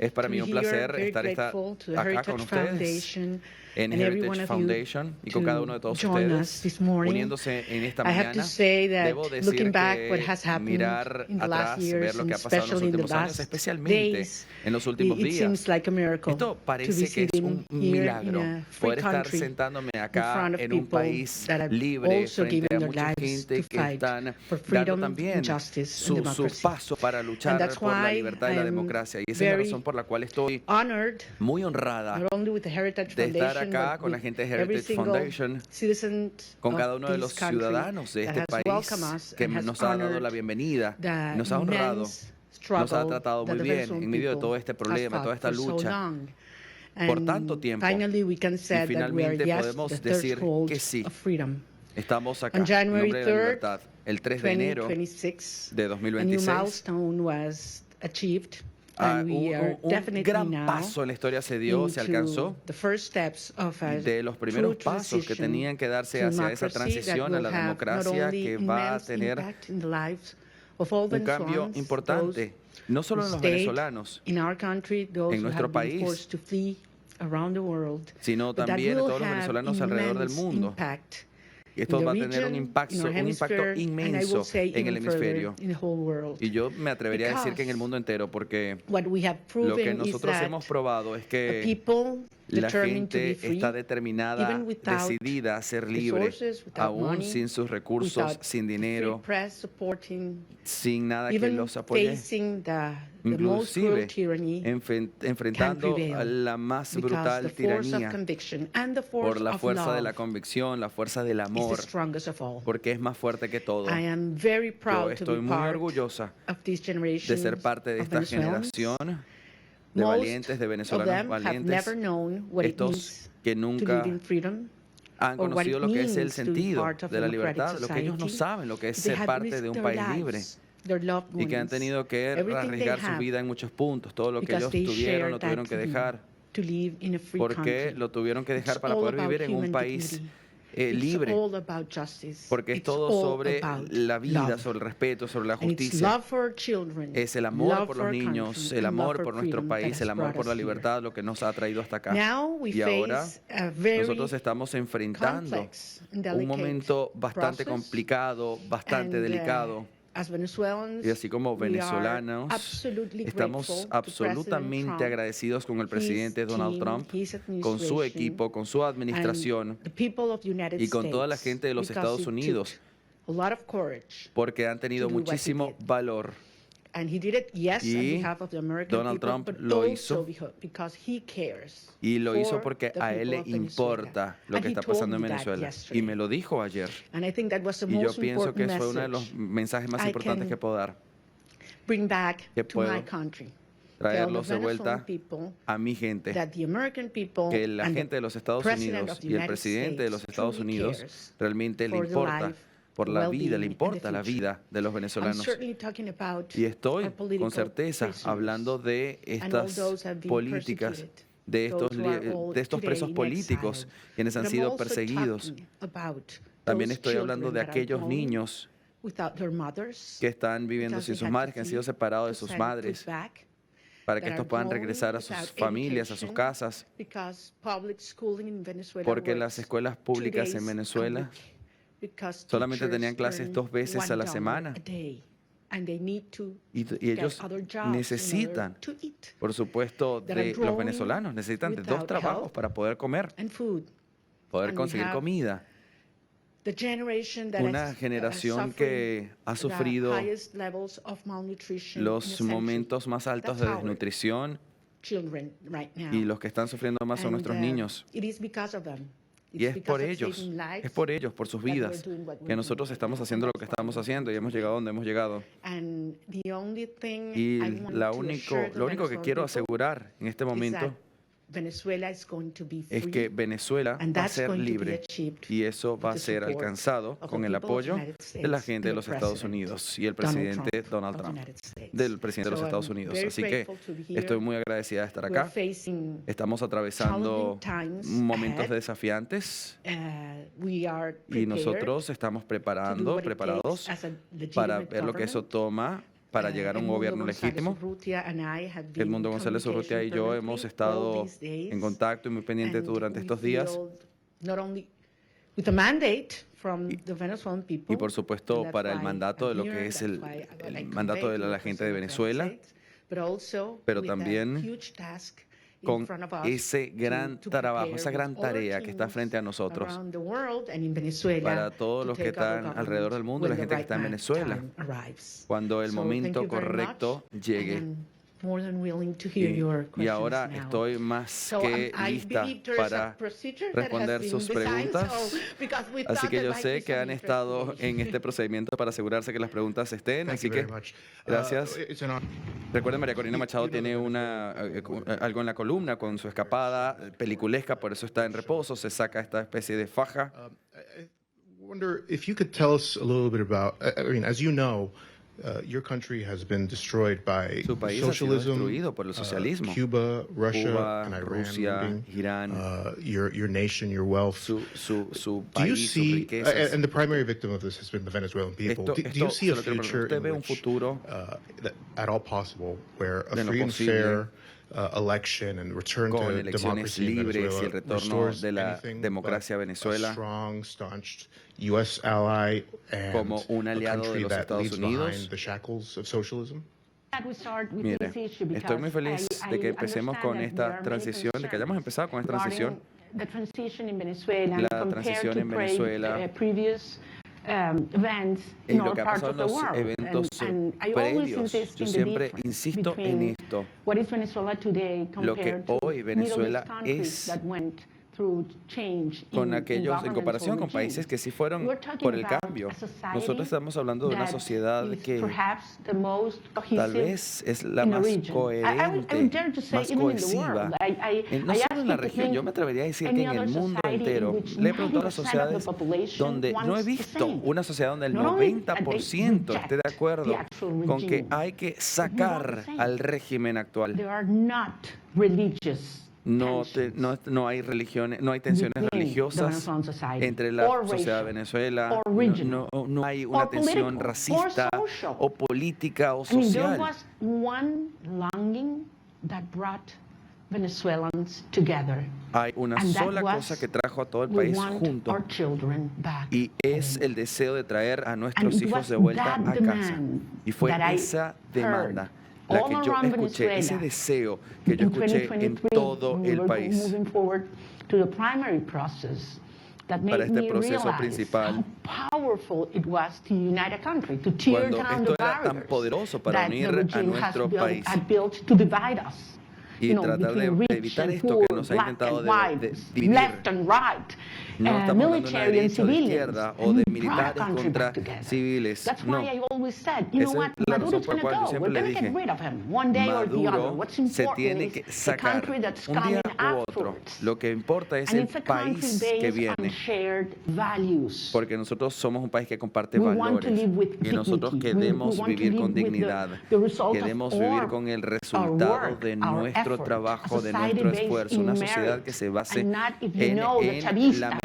Es para mí un placer estar acá con ustedes en Heritage Foundation y con cada uno de todos ustedes uniéndose en esta mañana. Debo decir que mirar atrás, ver lo que ha pasado en los últimos años, especialmente en los últimos días, esto parece que es un milagro. Poder estar sentándome acá en un país libre frente a mucha gente que están dando también su paso para luchar por la libertad y la democracia. Y esa es la razón por la cual estoy muy honrada de estar acá con la gente de Heritage Foundation, con cada uno de los ciudadanos de este país que nos ha dado la bienvenida, nos ha honrado, nos ha tratado muy bien en medio de todo este problema, toda esta lucha por tanto tiempo. Y finalmente podemos decir que sí. Estamos acá en nombre de la libertad. El 3 de enero de 2026, un gran paso en la historia se dio, se alcanzó, de los primeros pasos que tenían que darse hacia esa transición a la democracia que va a tener un cambio importante, no solo en los venezolanos, en nuestro país, sino también en todos los venezolanos alrededor del mundo. Y esto va a tener un impacto inmenso en el hemisferio. Y yo me atrevería a decir que en el mundo entero, porque lo que nosotros hemos probado es que la gente está determinada, decidida a ser libre, aún sin sus recursos, sin dinero, sin nada que los apoye, inclusive enfrentando a la más brutal tiranía por la fuerza de la convicción, la fuerza del amor, porque es más fuerte que todo. Yo estoy muy orgullosa de ser parte de esta generación de valientes, de venezolanos valientes, estos que nunca han conocido lo que es el sentido de la libertad, lo que ellos no saben, lo que es ser parte de un país libre, y que han tenido que arriesgar su vida en muchos puntos. Todo lo que ellos tuvieron lo tuvieron que dejar, porque lo tuvieron que dejar para poder vivir en un país libre, porque es todo sobre la vida, sobre el respeto, sobre la justicia. Es el amor por los niños, el amor por nuestro país, el amor por la libertad, lo que nos ha traído hasta acá. Y ahora nosotros estamos enfrentando un momento bastante complicado, bastante delicado. Y así como venezolanos, estamos absolutamente agradecidos con el presidente Donald Trump, con su equipo, con su administración y con toda la gente de los Estados Unidos, porque han tenido muchísimo valor. Y Donald Trump lo hizo, y lo hizo porque a él le importa lo que está pasando en Venezuela. Y me lo dijo ayer. Y yo pienso que fue uno de los mensajes más importantes que puedo dar. Que puedo traerlos de vuelta a mi gente, que la gente de los Estados Unidos y el presidente de los Estados Unidos realmente le importa por la vida, le importa la vida de los venezolanos. Y estoy con certeza hablando de estas políticas, de estos presos políticos quienes han sido perseguidos. También estoy hablando de aquellos niños que están viviendo sin sus madres, que han sido separados de sus madres, para que estos puedan regresar a sus familias, a sus casas, porque las escuelas públicas en Venezuela solamente tenían clases 2 veces a la semana. Y ellos necesitan, por supuesto, los venezolanos necesitan de 2 trabajos para poder comer, poder conseguir comida. Una generación que ha sufrido los momentos más altos de desnutrición, y los que están sufriendo más son nuestros niños. Y es por ellos, por sus vidas, que nosotros estamos haciendo lo que estamos haciendo y hemos llegado donde hemos llegado. Y lo único que quiero asegurar en este momento es que Venezuela va a ser libre, y eso va a ser alcanzado con el apoyo de la gente de los Estados Unidos y el presidente Donald Trump, del presidente de los Estados Unidos. Así que estoy muy agradecida de estar acá. Estamos atravesando momentos desafiantes, y nosotros estamos preparados para ver lo que eso toma para llegar a un gobierno legítimo. Edmundo González Urrutia y yo hemos estado en contacto y muy pendientes durante estos días. Y por supuesto para el mandato de lo que es el mandato de la gente de Venezuela, pero también con ese gran trabajo, esa gran tarea que está frente a nosotros para todos los que están alrededor del mundo y la gente que está en Venezuela, cuando el momento correcto llegue. Y ahora estoy más que lista para responder sus preguntas. Así que yo sé que han estado en este procedimiento para asegurarse que las preguntas estén. Así que gracias. Recuerden, María Corina Machado tiene algo en la columna con su escapada peliculesca, por eso está en reposo. Se saca esta especie de faja. I wonder if you could tell us a little bit about, as you know, your country has been destroyed by Su país ha sido destruido por el socialismo. Cuba, Russia, and Iran, Rusia, Irán, your nation, your wealth. Su país, sus riquezas. And the primary victim of this has been the Venezuelan people. Do you see a future in which, at all possible, where a free and fair election and return con to elecciones democracy in libres y el Venezuela retorno de la democracia a Venezuela, a strong, staunched U.S. ally and como un aliado de los Estados Unidos? Mire, estoy muy feliz de que empecemos con esta transición, de que hayamos empezado con esta transición. La transición en Venezuela y lo que ha pasado en los eventos previos. Yo siempre insisto en esto. Lo que hoy Venezuela es con aquellos, en comparación con países que sí fueron por el cambio. Nosotros estamos hablando de una sociedad que tal vez es la más coherente, más cohesiva, no solo en la región, yo me atrevería a decir que en el mundo entero. Le he preguntado a las sociedades donde no he visto una sociedad donde el 90% esté de acuerdo con que hay que sacar al régimen actual. No hay religiones, no hay tensiones religiosas entre la sociedad de Venezuela, no hay una tensión racista o política o social. Hay una sola cosa que trajo a todo el país junto y es el deseo de traer a nuestros hijos de vuelta a casa. Y fue esa demanda la que yo escuché, ese deseo que yo escuché en todo el país para este proceso principal. Cuando esto era tan poderoso para unir a nuestro país y tratar de evitar esto que nos ha intentado dividir. No estamos hablando de una derecha o de izquierda o de militares contra civiles. No. Esa es la razón por la cual yo siempre le dije, Maduro se tiene que sacar un día u otro. Lo que importa es el país que viene. Porque nosotros somos un país que comparte valores. Y nosotros queremos vivir con dignidad. Queremos vivir con el resultado de nuestro trabajo, de nuestro esfuerzo. Una sociedad que se base en la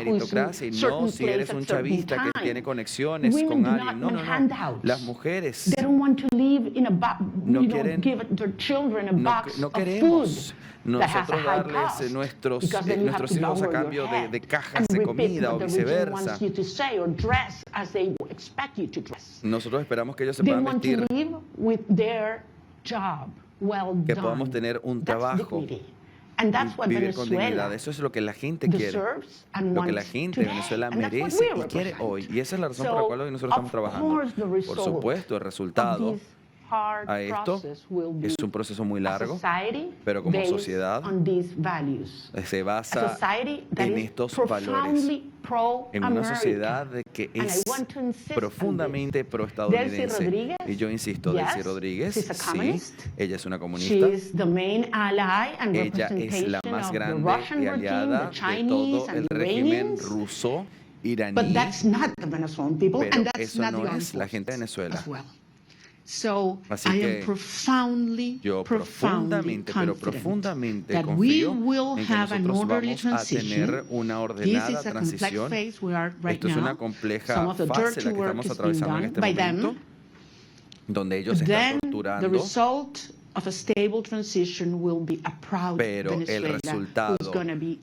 meritocracia y no si eres un chavista que tiene conexiones con alguien. No. Las mujeres no queremos nosotros darles nuestros hijos a cambio de cajas de comida o viceversa. Nosotros esperamos que ellos se puedan vestir, que podamos tener un trabajo y vivir con dignidad. Eso es lo que la gente quiere, lo que la gente de Venezuela merece y quiere hoy. Y esa es la razón por la cual hoy nosotros estamos trabajando. Por supuesto, el resultado a esto es un proceso muy largo, pero como sociedad se basa en estos valores, en una sociedad que es profundamente pro-estadounidense. Y yo insisto, Delcy Rodríguez, sí, ella es una comunista, ella es la más grande y aliada de todo el régimen ruso iraní, pero eso no es la gente de Venezuela. Así que yo profundamente confío en que nosotros vamos a tener una ordenada transición. Esto es una compleja fase la que estamos atravesando en este momento. donde ellos están torturando. Pero el resultado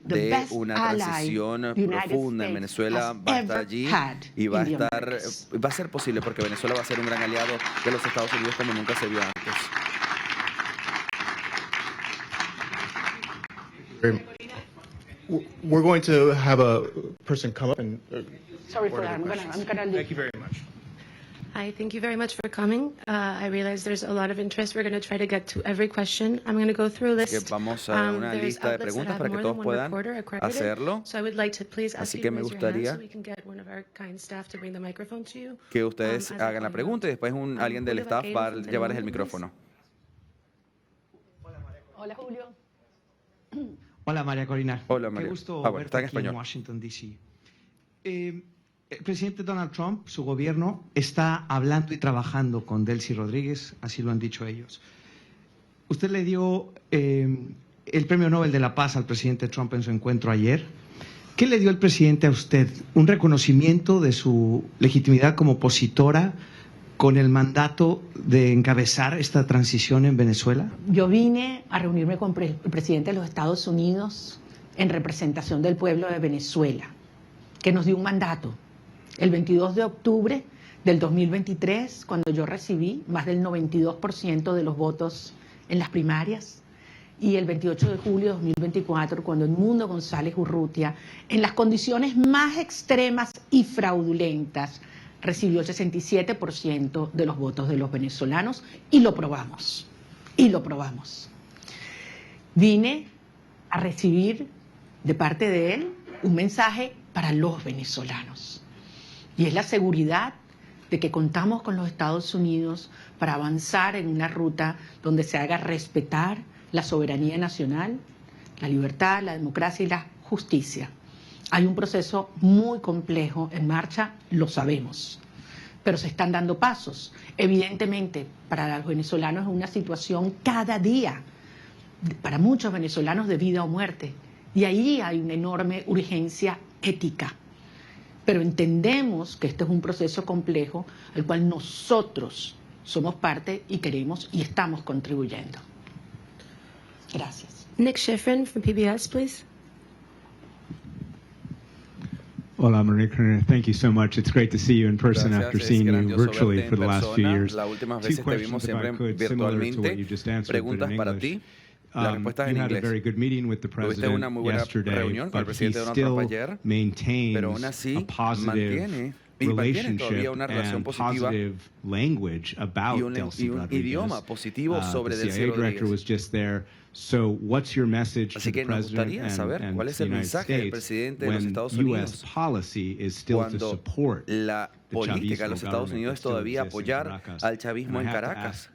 de una transición profunda en Venezuela va a estar allí y va a ser posible porque Venezuela va a ser un gran aliado de los Estados Unidos como nunca se vio antes. We're going to have a person come up and. Sorry for that. I'm gonna leave. Thank you very much. Hi, thank you very much for coming. I realize there's a lot of interest. We're going to try to get to every question. I'm going to go through a list. Vamos a una lista de preguntas para que todos puedan hacerlo. So I would like to please ask Así you que to me raise your hand gustaría so we can get one of our kind staff to bring the microphone to you. que ustedes hagan la pregunta y después alguien del staff va a llevarles el micrófono. Hola, Julio. Hola, María Corina. Hola, María. Qué gusto Bueno, verte está en aquí español. en Washington, D.C. El presidente Donald Trump, su gobierno, está hablando y trabajando con Delcy Rodríguez, así lo han dicho ellos. Usted le dio el Premio Nobel de la Paz al presidente Trump en su encuentro ayer. ¿Qué le dio el presidente a usted? ¿Un reconocimiento de su legitimidad como opositora con el mandato de encabezar esta transición en Venezuela? Yo vine a reunirme con el presidente de los Estados Unidos en representación del pueblo de Venezuela, que nos dio un mandato. El 22 de octubre del 2023, cuando yo recibí más del 92% de los votos en las primarias, y el 28 de julio de 2024, cuando Edmundo González Urrutia, en las condiciones más extremas y fraudulentas, recibió el 67% de los votos de los venezolanos, y lo probamos, Vine a recibir de parte de él un mensaje para los venezolanos. Y es la seguridad de que contamos con los Estados Unidos para avanzar en una ruta donde se haga respetar la soberanía nacional, la libertad, la democracia y la justicia. Hay un proceso muy complejo en marcha, lo sabemos, pero se están dando pasos. Evidentemente, para los venezolanos es una situación cada día, para muchos venezolanos de vida o muerte, y ahí hay una enorme urgencia ética. Pero entendemos que este es un proceso complejo al cual nosotros somos parte y queremos y estamos contribuyendo. Gracias. Nick Schifrin from PBS, please. Hola, María Corina. Thank you so much. It's great to see you in person after seeing you virtually for the last few years. La última vez te vimos siempre virtualmente. Preguntas para ti. La respuesta es en inglés. Tuviste una muy buena reunión con el presidente Donald Trump ayer, pero aún así mantiene todavía una relación positiva y un idioma positivo sobre Delcy Rodríguez. Así que nos gustaría saber cuál es el mensaje del presidente de los Estados Unidos cuando la política de los Estados Unidos es todavía apoyar al chavismo en Caracas.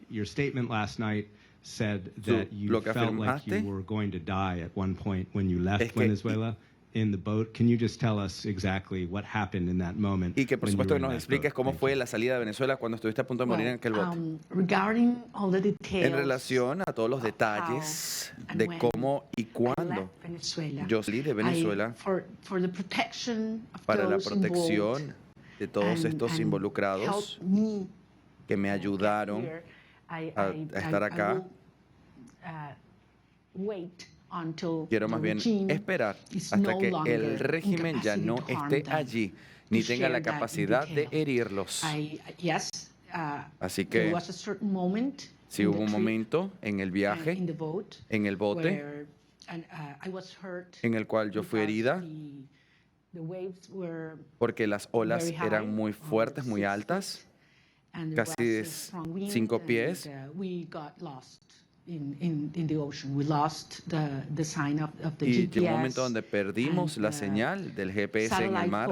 Said that you felt like you were going to die at one point when you left Venezuela in the boat. Can you just tell us exactly what happened in that moment? Y que por supuesto que nos expliques cómo fue la salida de Venezuela cuando estuviste a punto de morir en aquel bote. En relación a todos los detalles de cómo y cuándo yo salí de Venezuela para la protección de todos estos involucrados que me ayudaron a estar acá. Quiero más bien esperar hasta que el régimen ya no esté allí ni tenga la capacidad de herirlos. Así que sí hubo un momento en el viaje, en el bote, en el cual yo fui herida porque las olas eran muy fuertes, muy altas, casi de 5 pies. Y llegó un momento donde perdimos la señal del GPS en el mar.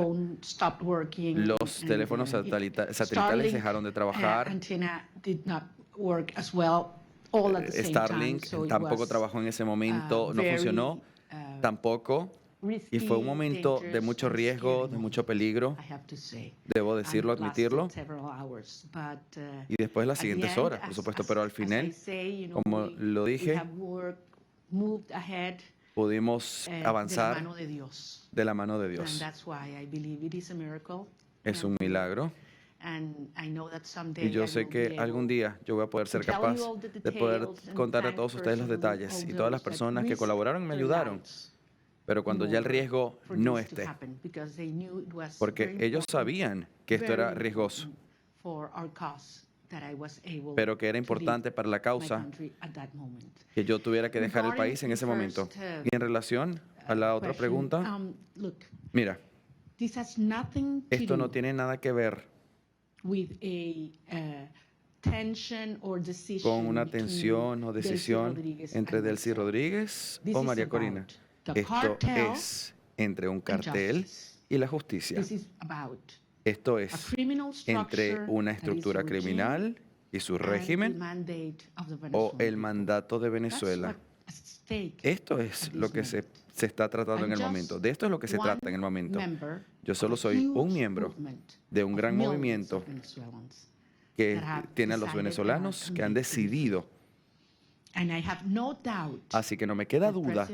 Los teléfonos satelitales dejaron de trabajar. Starlink tampoco trabajó en ese momento, no funcionó tampoco. Y fue un momento de mucho riesgo, de mucho peligro, debo decirlo, admitirlo. Y después las siguientes horas, por supuesto, pero al final, como lo dije, pudimos avanzar de la mano de Dios. Es un milagro. Y yo sé que algún día yo voy a poder ser capaz de poder contar a todos ustedes los detalles y todas las personas que colaboraron y me ayudaron. Pero cuando ya el riesgo no esté, porque ellos sabían que esto era riesgoso, pero que era importante para la causa que yo tuviera que dejar el país en ese momento. Y en relación a la otra pregunta, mira, esto no tiene nada que ver con una tensión o decisión entre Delcy Rodríguez o María Corina. Esto es entre un cartel y la justicia. Esto es entre una estructura criminal y su régimen o el mandato de Venezuela. Esto es lo que se está tratando en el momento. De esto es lo que se trata en el momento. Yo solo soy un miembro de un gran movimiento que tiene a los venezolanos que han decidido. Así que no me queda duda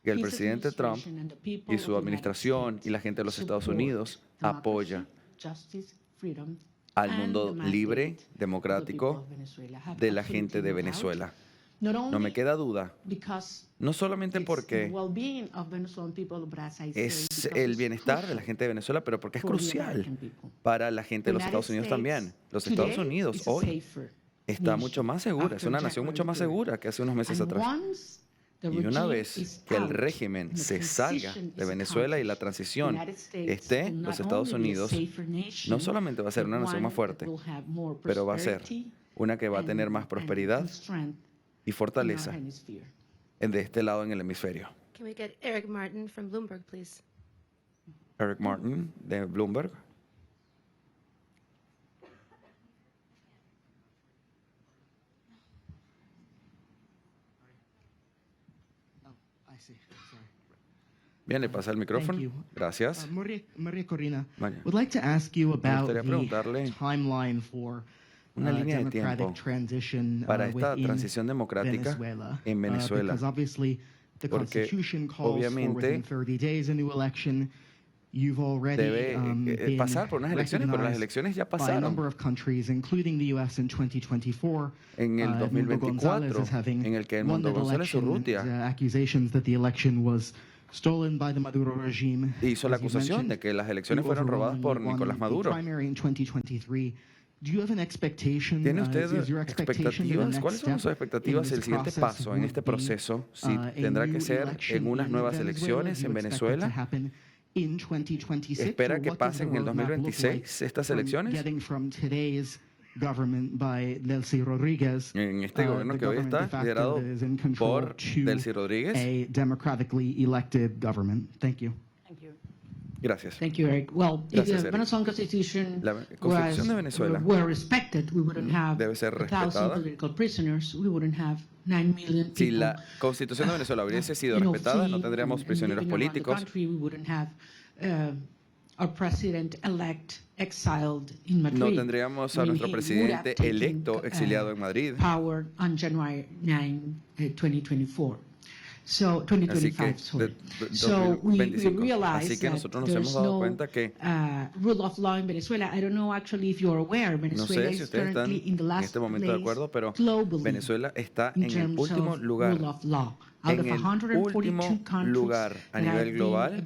que el presidente Trump y su administración y la gente de los Estados Unidos apoya al mundo libre, democrático de la gente de Venezuela. No me queda duda, no solamente porque es el bienestar de la gente de Venezuela, pero porque es crucial para la gente de los Estados Unidos también. Los Estados Unidos hoy está mucho más segura, es una nación mucho más segura que hace unos meses atrás. Y una vez que el régimen se salga de Venezuela y la transición esté, los Estados Unidos no solamente va a ser una nación más fuerte, pero va a ser una que va a tener más prosperidad y fortaleza de este lado en el hemisferio. Can we get Eric Martin from Bloomberg, please? Eric Martin de Bloomberg. Bien, le pasa el micrófono. Gracias. María Corina, would like to ask you about the timeline for una línea de tiempo para esta transición democrática en Venezuela. Porque obviamente debe pasar por unas elecciones, pero las elecciones ya pasaron. En el 2024, en el que Edmundo González Urrutia hizo la acusación de que las elecciones fueron robadas por Nicolás Maduro. ¿Tiene usted expectativas? ¿Cuáles son sus expectativas? El siguiente paso en este proceso, si tendrá que ser en unas nuevas elecciones en Venezuela. ¿Espera que pasen en el 2026 estas elecciones? En este gobierno que hoy está liderado por Delcy Rodríguez. Gracias. Thank you, Eric. Well, if the Venezuelan Constitution la Constitución de Venezuela were respected, we wouldn't have debe ser 1,000 respetada. political prisoners. We wouldn't have 9 million people. Si la Constitución de Venezuela hubiese sido respetada, no tendríamos prisioneros políticos. We wouldn't have our president-elect exiled in Madrid. No tendríamos a nuestro presidente electo exiliado en Madrid. Power on January 9, 2024. So, 2025, sorry. So we realize Así que nosotros nos hemos dado cuenta que rule of law in Venezuela. I don't know actually if you're aware, Venezuela is currently in the last en este momento de acuerdo, pero globally Venezuela está en el último lugar, rule of law. Out of 142 countries a nivel global,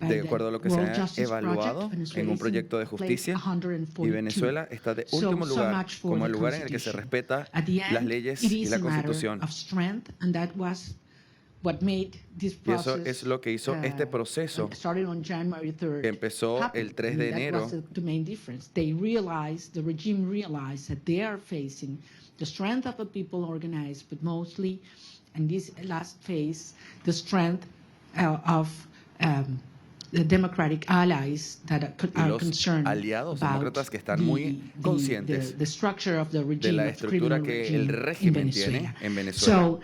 de acuerdo a lo que se ha evaluado en un proyecto de justicia, y Venezuela está de último lugar como el lugar en el que se respeta las leyes y la Constitución. Y eso es lo que hizo este proceso que empezó el 3 de enero. The regime realized that they are facing the strength of the people organized, but mostly, in this last phase, the strength of the democratic allies that are concerned aliados demócratas que están muy conscientes the structure of the regime, de la estructura que el régimen tiene en Venezuela. So,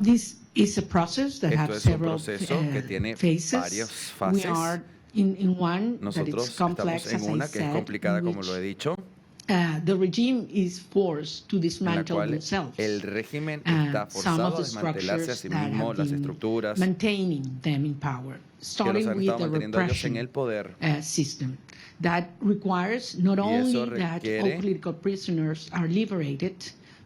this is a process that has several que tiene phases. Varias fases. We are in one Nosotros that is complex, estamos en una que es complicada, como lo he dicho. The regime is forced to dismantle themselves. El régimen está forzado a desmantelarse a sí mismo, las estructuras maintaining them in power, starting with the repression en el poder, system. That requires not only that all political prisoners are liberated,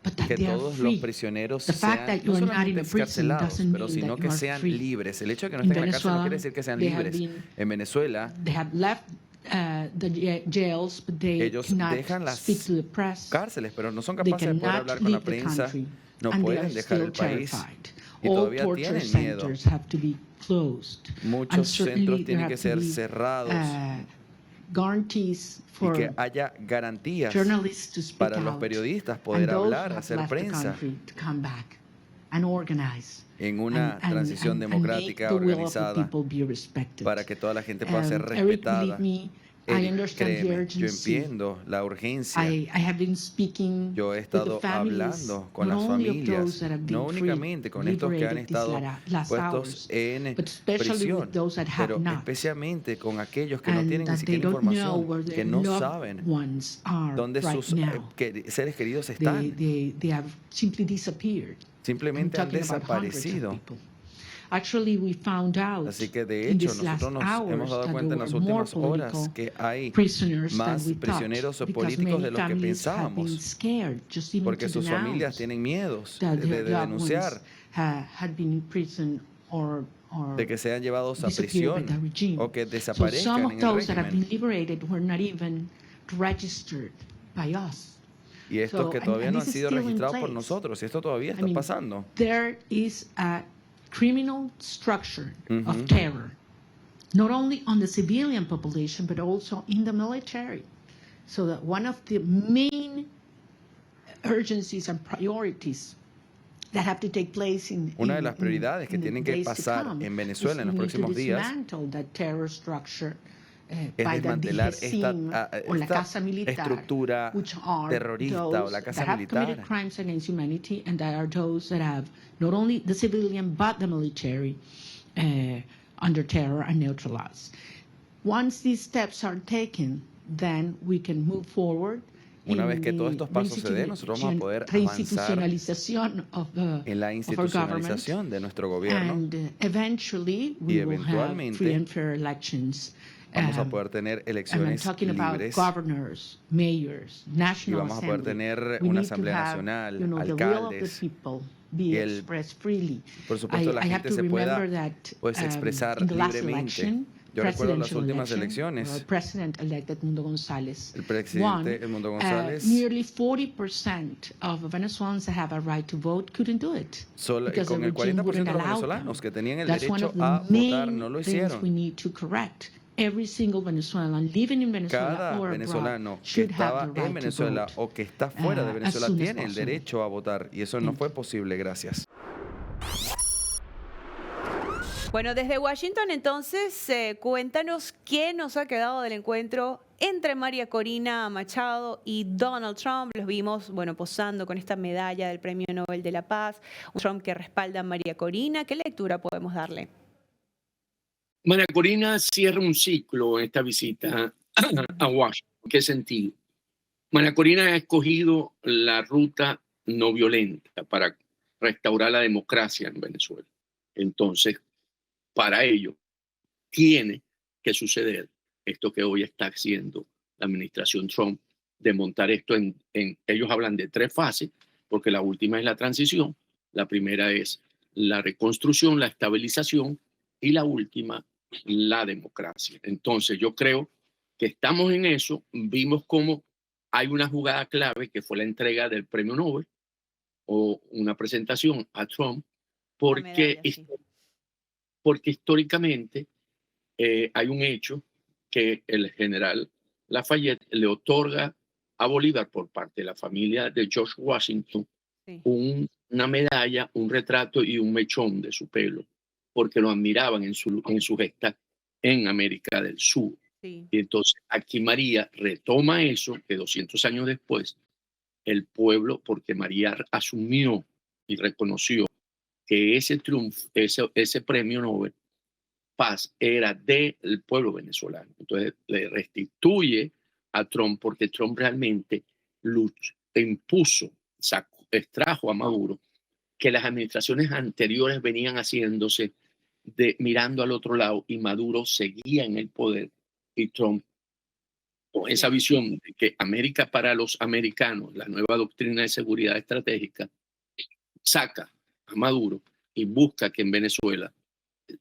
but that que they are todos free. los prisioneros The fact sean that no you are not in solamente a prison excarcelados, doesn't pero mean sino that que you are sean free. libres. El hecho de que no In estén en la cárcel no quiere Venezuela, decir que sean they have libres. been- En Venezuela, They have left the jails, but they ellos cannot dejan las speak to the press. cárceles, pero no son They capaces de poder cannot hablar con la leave the prensa, country, no and they pueden are dejar still el país terrified. y All todavía torture tienen miedo. centers have to be closed. Muchos And certainly centros there tienen have que to ser be, cerrados guarantees y for que haya garantías journalists to speak para los out, periodistas and poder those hablar, who have hacer left the prensa country to come back and organize en una transición and make democrática the will of the organizada people be respected. para que toda la gente pueda ser Eric, respetada. believe me, I understand the Créeme, yo urgency. entiendo la urgencia. I have been speaking Yo he with the estado families, hablando con not las only of familias, those that have been no únicamente con estos que han liberated these estado last puestos hours, en but especially prisión, with those that have pero not, especialmente con aquellos que no and tienen ni that they siquiera don't know información, where que their no loved saben ones are dónde right sus now. seres queridos están. They have simply disappeared. Simplemente I'm han talking about hundreds of desaparecido. people. Actually, we found out Así que de in hecho these last nosotros nos hemos hours dado that cuenta en there las were more últimas horas political que hay prisoners than más we thought, prisioneros because políticos de many los que families have been pensábamos, scared just even porque to sus familias denounce tienen miedos that de their loved denunciar, ones had been in prison or de que sean llevados a disappeared by prisión the regime. o que So desaparezcan some of en el those that have been régimen. liberated were not even registered by us. Y estos So, que todavía no han this is sido still in registrados por place. nosotros, y esto todavía I está mean, pasando. There is a criminal structure Mhm. of terror, not only on the civilian population, but also in the military. So that one of the main urgencies and priorities that have to take place Una de las prioridades que in the tienen que days to pasar come en Venezuela en los is we need to próximos días dismantle that terror structure es by the desmantelar DGCIM or la esta Casa Militar, estructura which are terrorista o those la that Casa have committed Militar. crimes against humanity, and that are those that have not only the civilian but the military under terror and neutralized. Once these steps are taken, then we can move forward. Una vez que todos estos pasos se den, nosotros vamos a poder avanzar en la institucionalización de nuestro gobierno and eventually y we will have free eventualmente and fair elections. vamos a poder tener And I'm elecciones talking about libres governors, mayors, y national vamos a poder assembly. tener We una need to asamblea have, nacional, the will of the alcaldes, people be el- expressed freely. por supuesto la I have gente to se pueda remember that pues expresar in the last libremente. election, Yo recuerdo las presidential últimas election, elecciones, President-elect Edmundo González el presidente won. Edmundo González Nearly 40% of Venezuelans that have a right to vote couldn't do it. because con the el regime 40% de wouldn't los allow venezolanos them. que tenían el That's one derecho of the a votar main no lo things we hicieron. need to correct. Every single Venezuelan living in Venezuela Cada or venezolano abroad que should have estaba the right en Venezuela to vote o que está fuera de as Venezuela soon as tiene el possible. derecho a votar y eso no fue posible, gracias. Bueno, desde Washington entonces, cuéntanos qué nos ha quedado del encuentro entre María Corina Machado y Donald Trump. Los vimos, bueno, posando con esta medalla del Premio Nobel de la Paz. Un Trump que respalda a María Corina. ¿Qué lectura podemos darle? María Corina cierra un ciclo en esta visita a Washington. ¿En qué sentido? María Corina ha escogido la ruta no violenta para restaurar la democracia en Venezuela. Entonces, para ello, tiene que suceder esto que hoy está haciendo la administración Trump, de montar esto ellos hablan de 3 fases, porque la última es la transición, la primera es la reconstrucción, la estabilización, y la última, la democracia. Entonces, yo creo que estamos en eso. Vimos cómo hay una jugada clave, que fue la entrega del Premio Nobel, o una presentación a Trump, porque históricamente hay un hecho que el general Lafayette le otorga a Bolívar por parte de la familia de George Washington una medalla, un retrato y un mechón de su pelo, porque lo admiraban en su gesta en América del Sur. Sí. Y entonces aquí María retoma eso, que 200 años después el pueblo, porque María asumió y reconoció que ese triunfo, ese premio Nobel Paz era del pueblo venezolano. Entonces le restituye a Trump, porque Trump realmente extrajo a Maduro, que las administraciones anteriores venían haciéndose mirando al otro lado, y Maduro seguía en el poder y Trump con esa visión de que América para los americanos, la nueva doctrina de seguridad estratégica, saca a Maduro y busca que en Venezuela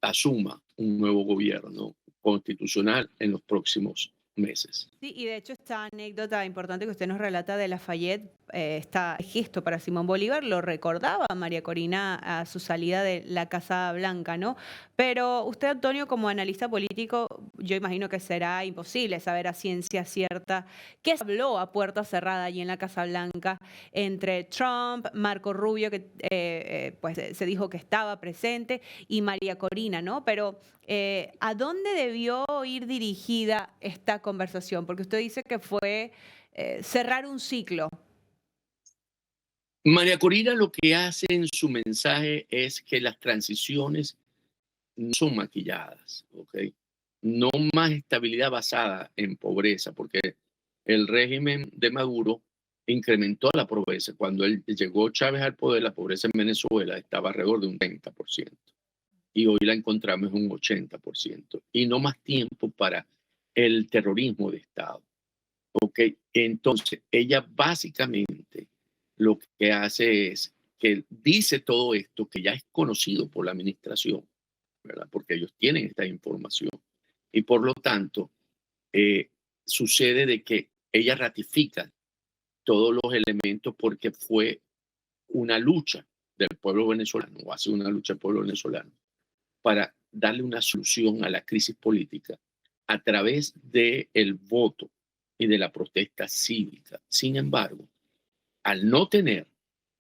asuma un nuevo gobierno constitucional en los próximos meses. Sí, y de hecho esta anécdota importante que usted nos relata de Lafayette, este gesto para Simón Bolívar, lo recordaba María Corina a su salida de la Casa Blanca, ¿no? Pero usted, Antonio, como analista político, yo imagino que será imposible saber a ciencia cierta qué se habló a puerta cerrada allí en la Casa Blanca entre Trump, Marco Rubio, que pues se dijo que estaba presente, y María Corina, ¿no? Pero ¿a dónde debió ir dirigida esta conversación? Porque usted dice que fue cerrar un ciclo. María Corina lo que hace en su mensaje es que las transiciones no son maquilladas, ¿ok? No más estabilidad basada en pobreza, porque el régimen de Maduro incrementó la pobreza. Cuando llegó Chávez al poder, la pobreza en Venezuela estaba alrededor de un 30%. Y hoy la encontramos en un 80%. Y no más tiempo para el terrorismo de Estado. ¿Ok? Entonces, ella básicamente lo que hace es que dice todo esto que ya es conocido por la administración, ¿verdad? Porque ellos tienen esta información. Y por lo tanto, sucede de que ella ratifica todos los elementos porque fue una lucha del pueblo venezolano, o hace una lucha del pueblo venezolano, para darle una solución a la crisis política a través del voto y de la protesta cívica. Sin embargo, al no tener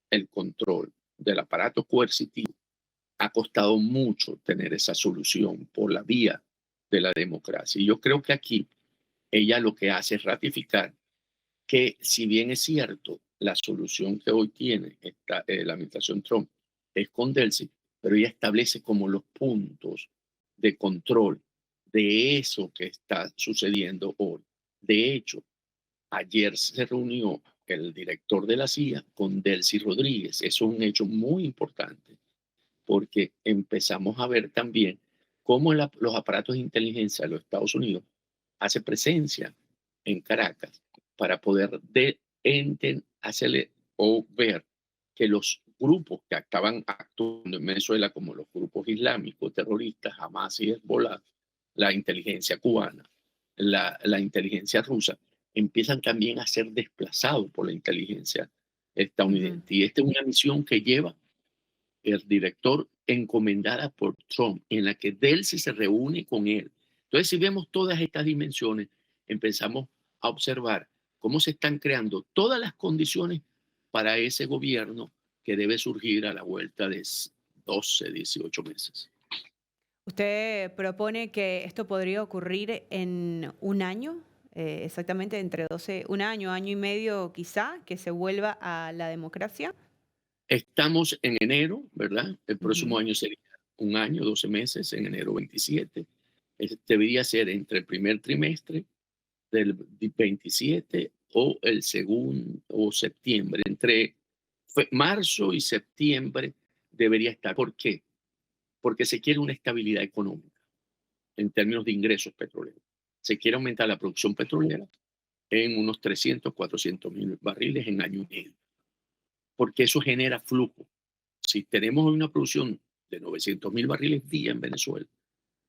el control del aparato coercitivo, ha costado mucho tener esa solución por la vía de la democracia. Y yo creo que aquí ella lo que hace es ratificar que, si bien es cierto, la solución que hoy tiene la administración Trump es con Delcy, pero ella establece como los puntos de control de eso que está sucediendo hoy. De hecho, ayer se reunió el director de la CIA con Delcy Rodríguez. Eso es un hecho muy importante, porque empezamos a ver también cómo los aparatos de inteligencia de los Estados Unidos hace presencia en Caracas para poder hacerle o ver que los grupos que estaban actuando en Venezuela, como los grupos islámicos, terroristas, Hamas y Hezbollah, la inteligencia cubana, la inteligencia rusa, empiezan también a ser desplazados por la inteligencia estadounidense. Y esta es una misión que lleva el director encomendada por Trump, en la que Delcy se reúne con él. Entonces, si vemos todas estas dimensiones, empezamos a observar cómo se están creando todas las condiciones para ese gobierno que debe surgir a la vuelta de 12, 18 meses. ¿Usted propone que esto podría ocurrir en un año? Exactamente entre un año, año y medio quizá, que se vuelva a la democracia. Estamos en enero, ¿verdad? El próximo año sería un año, 12 meses, en enero 27. Debería ser entre el primer trimestre del 27 o el segundo o septiembre. Entre marzo y septiembre debería estar. ¿Por qué? Porque se quiere una estabilidad económica en términos de ingresos petroleros. Se quiere aumentar la producción petrolera en unos 300, 400 mil barriles en año y medio, porque eso genera flujo. Si tenemos una producción de 900.000 barriles día en Venezuela,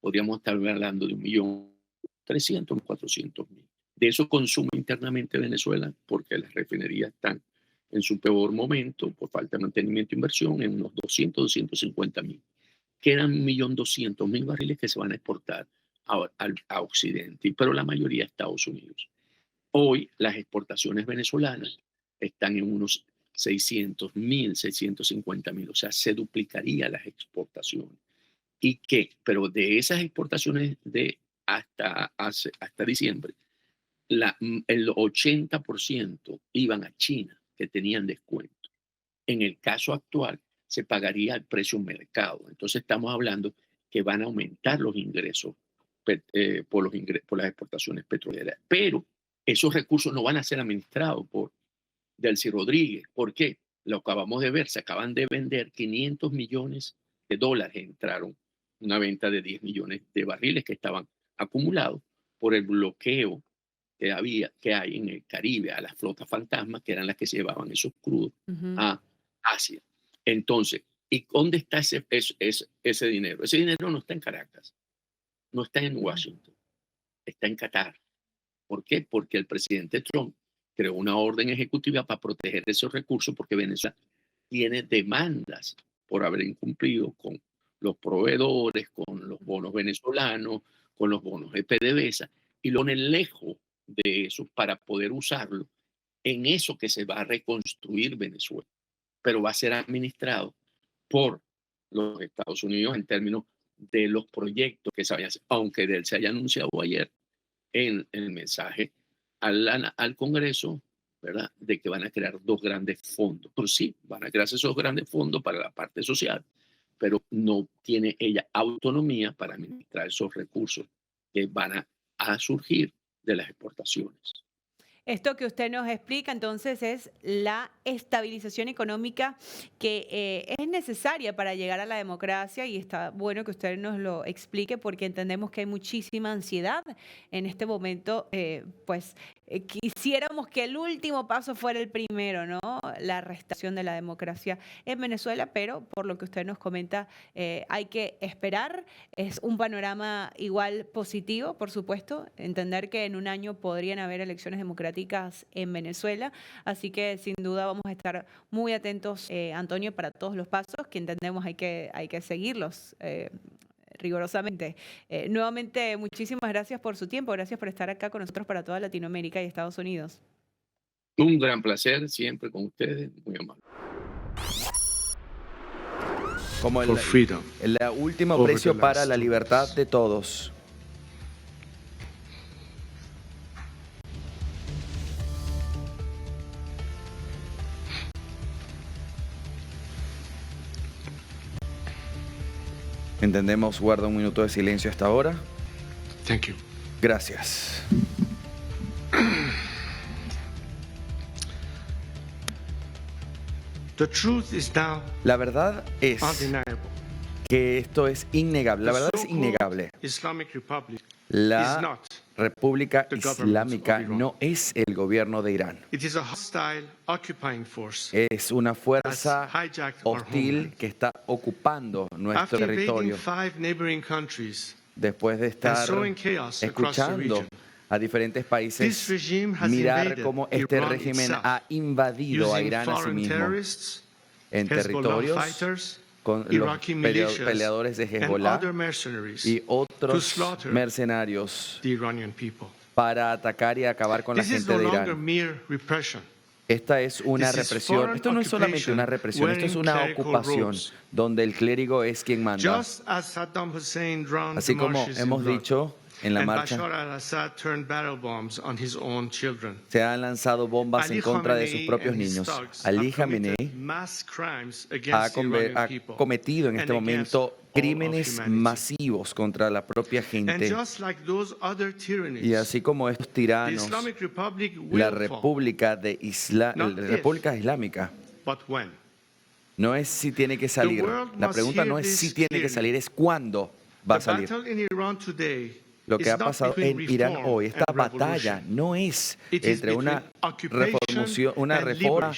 podríamos estar hablando de 1.300.000, 400.000. De eso consume internamente Venezuela, porque las refinerías están en su peor momento por falta de mantenimiento e inversión, en unos 250.000. Quedan 1.200.000 barriles que se van a exportar a Occidente, pero la mayoría a Estados Unidos. Hoy las exportaciones venezolanas están en unos 600.000, 650.000, o sea, se duplicaría las exportaciones. Pero de esas exportaciones hasta diciembre, el 80% iban a China, que tenían descuento. En el caso actual, se pagaría el precio mercado. Entonces estamos hablando que van a aumentar los ingresos por las exportaciones petroleras. Pero esos recursos no van a ser administrados por Delcy Rodríguez. ¿Por qué? Lo acabamos de ver, se acaban de vender 500 millones de dólares, entraron una venta de 10 millones de barriles que estaban acumulados por el bloqueo que hay en el Caribe, a las flotas fantasmas, que eran las que se llevaban esos crudos a Asia. Entonces, ¿y dónde está ese dinero? Ese dinero no está en Caracas, no está en Washington, está en Qatar. ¿Por qué? Porque el presidente Trump creó una orden ejecutiva para proteger esos recursos, porque Venezuela tiene demandas por haber incumplido con los proveedores, con los bonos venezolanos, con los bonos de PDVSA, y lo ponen lejos de eso para poder usarlo en eso que se va a reconstruir Venezuela, pero va a ser administrado por los Estados Unidos en términos de los proyectos que se vayan a hacer, aunque se haya anunciado ayer en el mensaje al Congreso, ¿verdad?, de que van a crear 2 grandes fondos. Pero sí, van a crearse esos grandes fondos para la parte social, pero no tiene ella autonomía para administrar esos recursos que van a surgir de las exportaciones. Esto que usted nos explica entonces es la estabilización económica que es necesaria para llegar a la democracia, y está bueno que usted nos lo explique porque entendemos que hay muchísima ansiedad en este momento. Quisiéramos que el último paso fuera el primero, ¿no? La restauración de la democracia en Venezuela, pero por lo que usted nos comenta, hay que esperar. Es un panorama igual positivo, por supuesto, entender que en un año podrían haber elecciones democráticas en Venezuela, así que sin duda vamos a estar muy atentos, Antonio, para todos los pasos que entendemos hay que seguirlos rigurosamente. Nuevamente, muchísimas gracias por su tiempo, gracias por estar acá con nosotros para toda Latinoamérica y Estados Unidos. Un gran placer siempre con ustedes, muy amable. Como el último precio para la libertad de todos. Entendemos, guarda un minuto de silencio hasta ahora. Thank you. Gracias. The truth is now la verdad es que esto es innegable. La verdad es innegable. La República Islámica no es el gobierno de Irán. Es una fuerza hostil que está ocupando nuestro territorio después de estar escuchando a diferentes países mirar cómo este régimen ha invadido a Irán a sí mismo en territorios con los peleadores de Hezbollah y otros mercenarios para atacar y acabar con la gente de Irán. Esta es una represión. Esto no es solamente una represión, esto es una ocupación donde el clérigo es quien manda. Así como hemos dicho en la marcha, se han lanzado bombas en contra de sus propios niños. Ali Khamenei ha cometido en este momento crímenes masivos contra la propia gente. Y así como estos tiranos, la República Islámica no es si tiene que salir. La pregunta no es si tiene que salir, es cuándo va a salir. Lo que ha pasado en Irán hoy, esta batalla no es entre una reforma,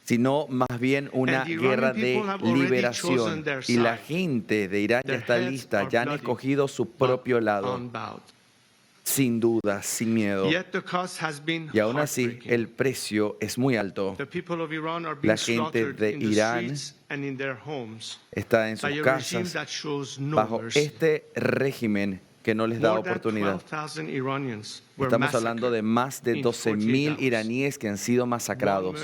sino más bien una guerra de liberación. Y la gente de Irán ya está lista, ya han escogido su propio lado, sin duda, sin miedo. Y aún así, el precio es muy alto. La gente de Irán está en sus casas bajo este régimen que no les da oportunidad. Estamos hablando de más de 12.000 iraníes que han sido masacrados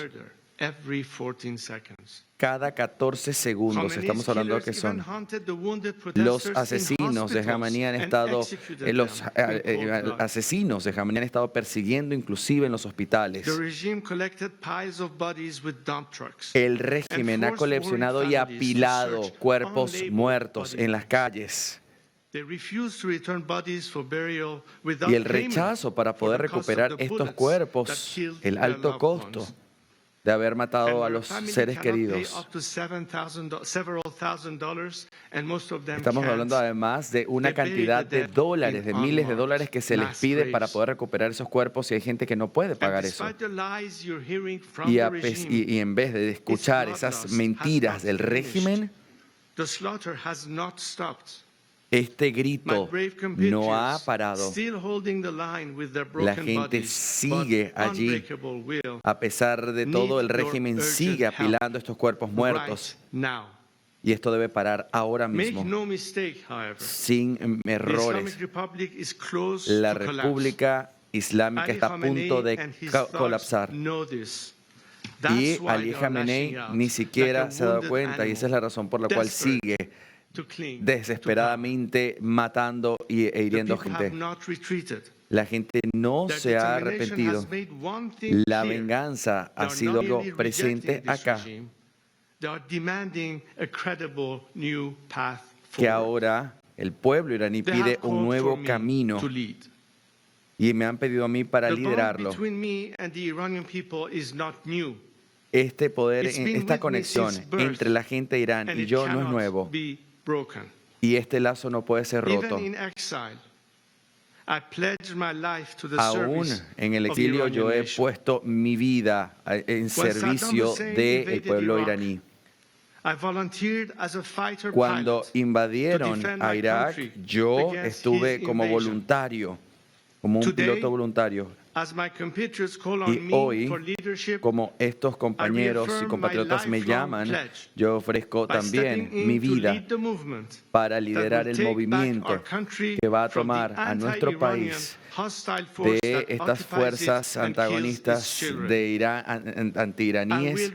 cada 14 segundos. Estamos hablando de que son los asesinos de Khamenei han estado asesinos de Khamenei han estado persiguiendo inclusive en los hospitales. El régimen ha coleccionado y apilado cuerpos muertos en las calles. Y el rechazo para poder recuperar estos cuerpos, el alto costo, de haber matado a los seres queridos. Estamos hablando además de una cantidad de dólares, de miles de dólares que se les pide para poder recuperar esos cuerpos y hay gente que no puede pagar eso. Y en vez de escuchar esas mentiras del régimen, este grito no ha parado. La gente sigue allí. A pesar de todo, el régimen sigue apilando estos cuerpos muertos. Y esto debe parar ahora mismo. Sin errores. La República Islámica está a punto de colapsar. Y Ali Khamenei ni siquiera se ha dado cuenta y esa es la razón por la cual sigue desesperadamente matando e hiriendo gente. La gente no se ha arrepentido. La venganza ha sido algo presente acá. Que ahora el pueblo iraní pide un nuevo camino y me han pedido a mí para liderarlo. Este poder, esta conexión entre la gente de Irán y yo no es nuevo. Y este lazo no puede ser roto. Aún en el exilio yo he puesto mi vida en servicio del pueblo iraní. Cuando invadieron a Irak, yo estuve como voluntario, como un piloto voluntario. Y hoy, como estos compañeros y compatriotas me llaman, yo ofrezco también mi vida para liderar el movimiento que va a tomar a nuestro país de estas fuerzas antagonistas de Irán, anti-iraníes,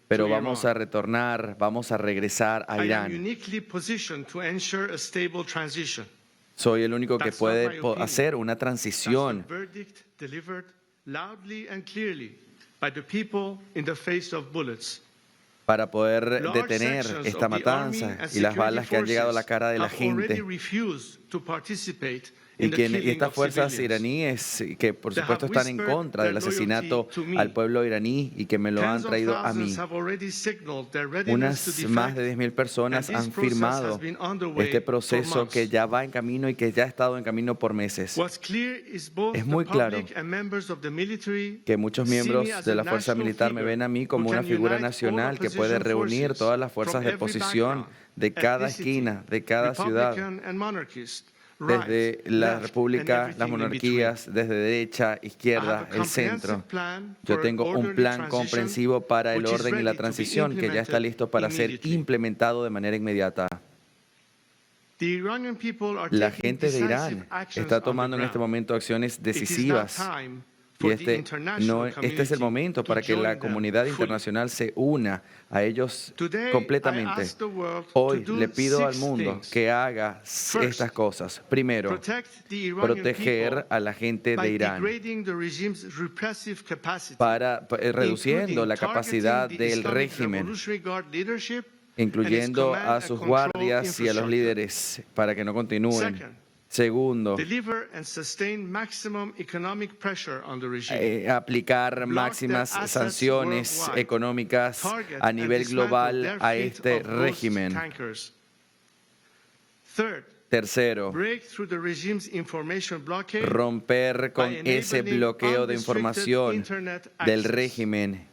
pero vamos a retornar, vamos a regresar a Irán. Soy el único que puede hacer una transición. Para poder detener esta matanza y las balas que han llegado a la cara de la gente. Y estas fuerzas iraníes que por supuesto están en contra del asesinato al pueblo iraní y que me lo han traído a mí. Unas más de 10.000 personas han firmado este proceso que ya va en camino y que ya ha estado en camino por meses. Es muy claro que muchos miembros de la fuerza militar me ven a mí como una figura nacional que puede reunir todas las fuerzas de posición de cada esquina, de cada ciudad. Desde la república, las monarquías, desde derecha, izquierda, el centro. Yo tengo un plan comprensivo para el orden y la transición que ya está listo para ser implementado de manera inmediata. La gente de Irán está tomando en este momento acciones decisivas. Y este es el momento para que la comunidad internacional se una a ellos completamente. Hoy le pido al mundo que haga estas cosas. Primero, proteger a la gente de Irán para reduciendo la capacidad del régimen, incluyendo a sus guardias y a los líderes para que no continúen. Segundo, aplicar máximas sanciones económicas a nivel global a este régimen. Tercero, romper con ese bloqueo de información del régimen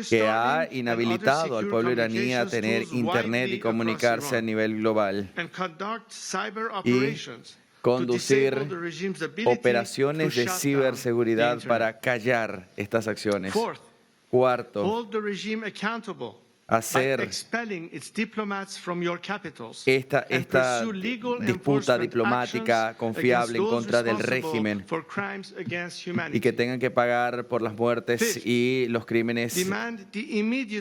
que ha inhabilitado al pueblo iraní a tener internet y comunicarse a nivel global y conducir operaciones de ciberseguridad para callar estas acciones. Cuarto, hacer esta disputa diplomática confiable en contra del régimen y que tengan que pagar por las muertes y los crímenes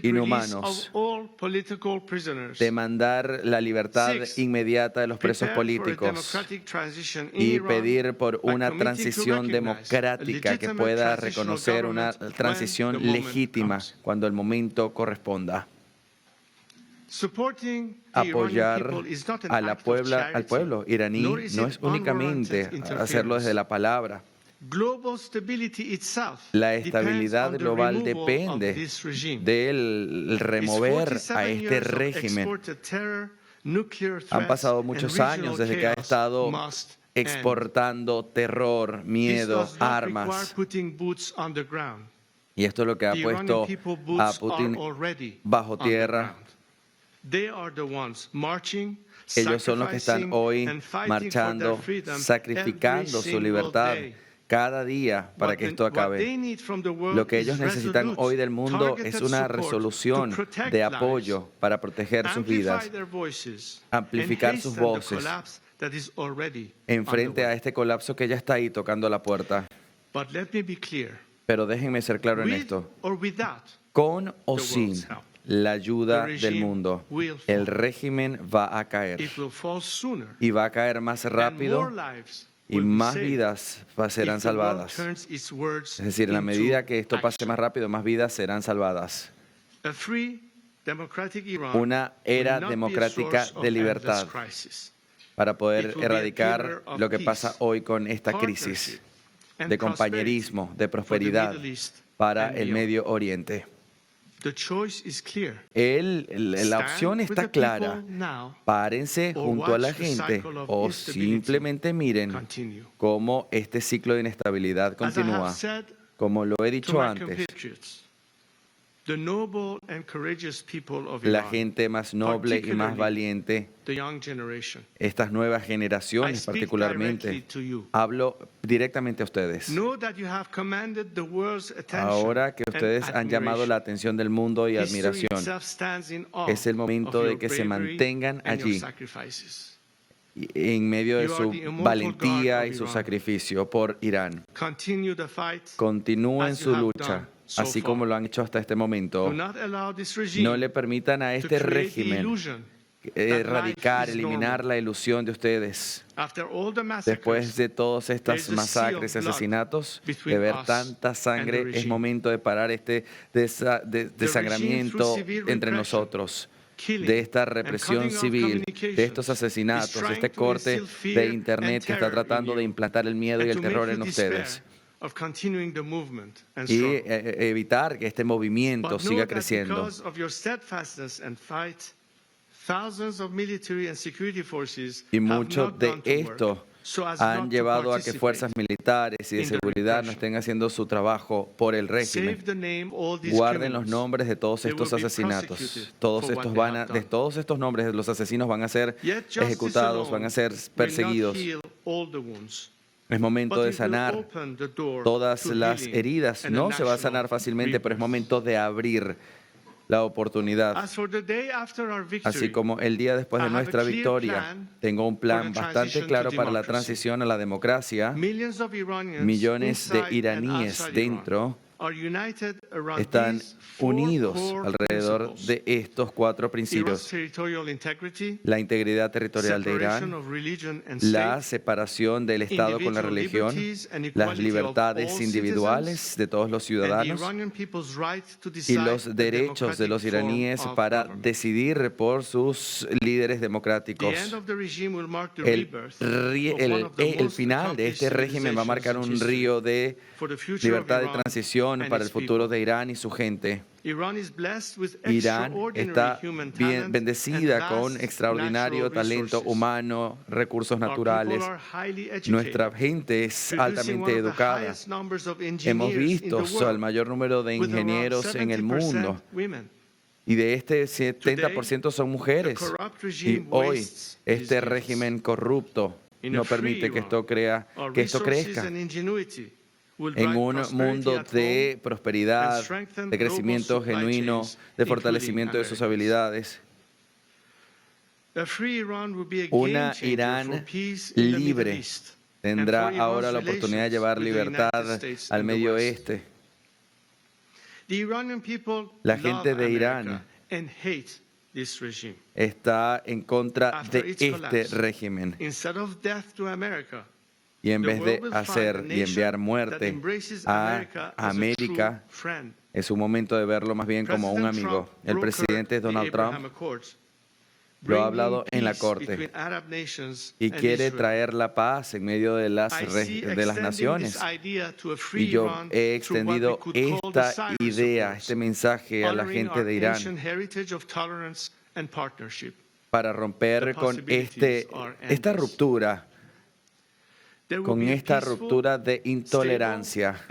inhumanos. Demandar la libertad inmediata de los presos políticos y pedir por una transición democrática que pueda reconocer una transición legítima cuando el momento corresponda. Apoyar al pueblo iraní no es únicamente hacerlo desde la palabra. La estabilidad global depende del remover a este régimen. Han pasado muchos años desde que ha estado exportando terror, miedo, armas. Y esto es lo que ha puesto a Putin bajo tierra. Ellos son los que están hoy marchando, sacrificando su libertad cada día para que esto acabe. Lo que ellos necesitan hoy del mundo es una resolución de apoyo para proteger sus vidas, amplificar sus voces en frente a este colapso que ya está ahí tocando la puerta. Pero déjenme ser claro en esto. Con o sin la ayuda del mundo, el régimen va a caer. Y va a caer más rápido y más vidas serán salvadas. Es decir, en la medida que esto pase más rápido, más vidas serán salvadas. Una era democrática de libertad para poder erradicar lo que pasa hoy con esta crisis de compañerismo, de prosperidad para el Medio Oriente. La opción está clara. Párense junto a la gente o simplemente miren cómo este ciclo de inestabilidad continúa. Como lo he dicho antes, la gente más noble y más valiente, estas nuevas generaciones particularmente, hablo directamente a ustedes. Ahora que ustedes han llamado la atención del mundo y admiración, es el momento de que se mantengan allí en medio de su valentía y su sacrificio por Irán. Continúen su lucha, así como lo han hecho hasta este momento. No le permitan a este régimen erradicar, eliminar la ilusión de ustedes. Después de todas estas masacres y asesinatos, de ver tanta sangre, es momento de parar este desangramiento entre nosotros, de esta represión civil, de estos asesinatos, de este corte de Internet que está tratando de implantar el miedo y el terror en ustedes. Y evitar que este movimiento siga creciendo. Y mucho de esto han llevado a que fuerzas militares y de seguridad no estén haciendo su trabajo por el régimen. Guarden los nombres de todos estos asesinatos. De todos estos nombres de los asesinos van a ser ejecutados, van a ser perseguidos. Es momento de sanar todas las heridas. No se va a sanar fácilmente, pero es momento de abrir la oportunidad. Así como el día después de nuestra victoria, tengo un plan bastante claro para la transición a la democracia. Millones de iraníes dentro están unidos alrededor de estos 4 principios: la integridad territorial de Irán, la separación del Estado con la religión, las libertades individuales de todos los ciudadanos y los derechos de los iraníes para decidir por sus líderes democráticos. El final de este régimen va a marcar un río de libertad de transición para el futuro de Irán y su gente. Irán está bien bendecida con extraordinario talento humano, recursos naturales. Nuestra gente es altamente educada. Hemos visto el mayor número de ingenieros en el mundo. Y de este 70% son mujeres. Y hoy este régimen corrupto no permite que esto crezca. En un mundo de prosperidad, de crecimiento genuino, de fortalecimiento de sus habilidades. Una Irán libre tendrá ahora la oportunidad de llevar libertad al Medio Oeste. La gente de Irán está en contra de este régimen. Y en vez de hacer y enviar muerte a América, es un momento de verlo más bien como un amigo. El presidente Donald Trump lo ha hablado en la corte y quiere traer la paz en medio de las naciones. Y yo he extendido esta idea, este mensaje a la gente de Irán para romper con esta ruptura de intolerancia.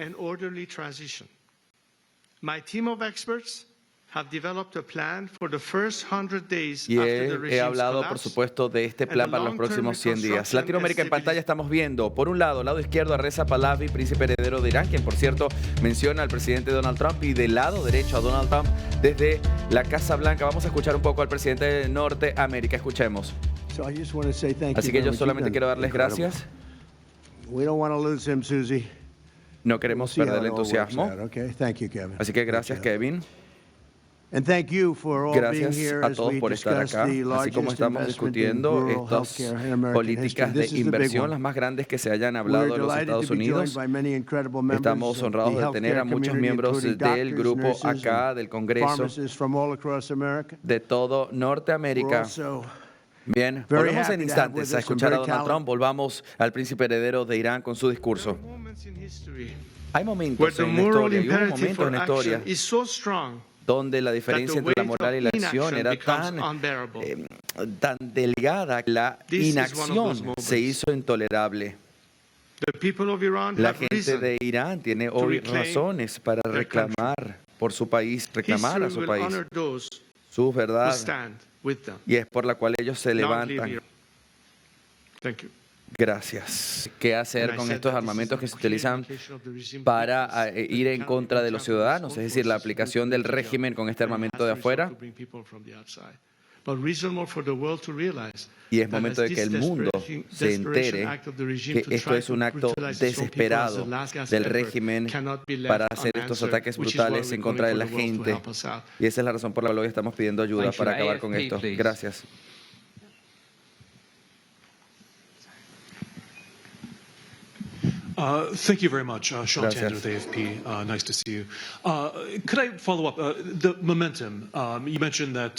Y he hablado, por supuesto, de este plan para los próximos 100 días. Latinoamérica en pantalla estamos viendo, por un lado izquierdo a Reza Pahlavi, príncipe heredero de Irán, quien por cierto menciona al presidente Donald Trump, y del lado derecho a Donald Trump desde la Casa Blanca. Vamos a escuchar un poco al presidente de Norteamérica. Escuchemos. Así que yo solamente quiero darles gracias. No queremos perder el entusiasmo. Así que gracias, Kevin. Gracias a todos por estar acá, así como estamos discutiendo estas políticas de inversión, las más grandes que se hayan hablado en los Estados Unidos. Estamos honrados de tener a muchos miembros del grupo acá, del Congreso, de todo Norteamérica. Bien, volvemos en instantes a escuchar a Donald Trump. Volvamos al príncipe heredero de Irán con su discurso. Hay momentos en la historia, y hubo un momento en la historia donde la diferencia entre la moral y la acción era tan delgada que la inacción se hizo intolerable. La gente de Irán tiene hoy razones para reclamar por su país, reclamar a su país, su verdad, y es por la cual ellos se levantan. Gracias. ¿Qué hacer con estos armamentos que se utilizan para ir en contra de los ciudadanos? Es decir, la aplicación del régimen con este armamento de afuera. Y es momento de que el mundo se entere que esto es un acto desesperado del régimen para hacer estos ataques brutales en contra de la gente. Y esa es la razón por la cual hoy estamos pidiendo ayuda para acabar con esto. Gracias. Thank you very much. Sean Tander with AFP. Nice to see you. Could I follow up? The momentum, you mentioned that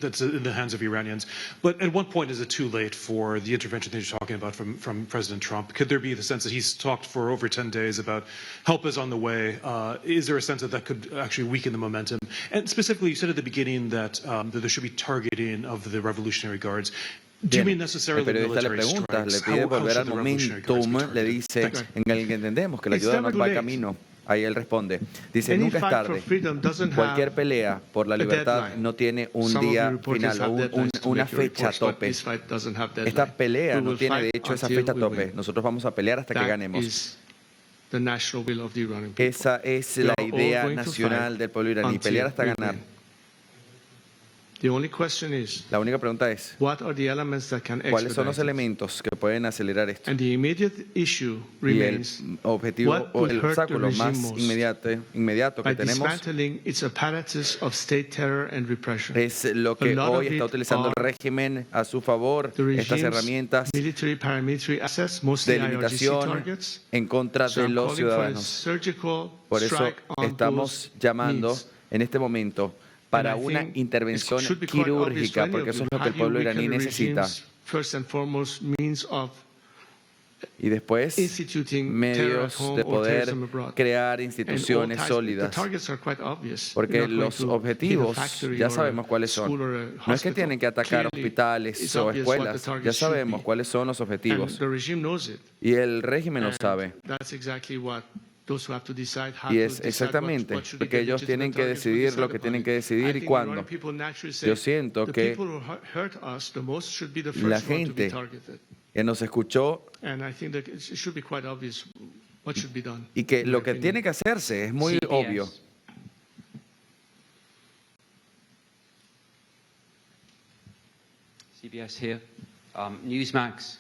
that's in the hands of Iranians, but at what point is it too late for the intervention that you're talking about from President Trump? Could there be the sense that he's talked for over 10 days about help is on the way? Is there a sense that could actually weaken the momentum? And specifically, you said at the beginning that there should be targeting of the Revolutionary Guards. Bien, el periodista le pregunta, le pide volver al momentum, le dice en el que entendemos que la ayuda no va camino. Ahí él responde, dice, nunca es tarde. Cualquier pelea por la libertad no tiene un día final o una fecha tope. Esta pelea no tiene de hecho esa fecha tope. Nosotros vamos a pelear hasta que ganemos. Esa es la idea nacional del pueblo iraní, pelear hasta ganar. La única pregunta es, ¿cuáles son los elementos que pueden acelerar esto? Y el objetivo o el obstáculo más inmediato que tenemos es lo que hoy está utilizando el régimen a su favor, estas herramientas de limitación en contra de los ciudadanos. Por eso estamos llamando en este momento para una intervención quirúrgica, porque eso es lo que el pueblo iraní necesita. Y después, medios de poder crear instituciones sólidas. Porque los objetivos, ya sabemos cuáles son. No es que tienen que atacar hospitales o escuelas, ya sabemos cuáles son los objetivos. Y el régimen lo sabe. Y es exactamente porque ellos tienen que decidir lo que tienen que decidir y cuándo. Yo siento que la gente que nos escuchó y que lo que tiene que hacerse es muy obvio. CBS here. Newsmax.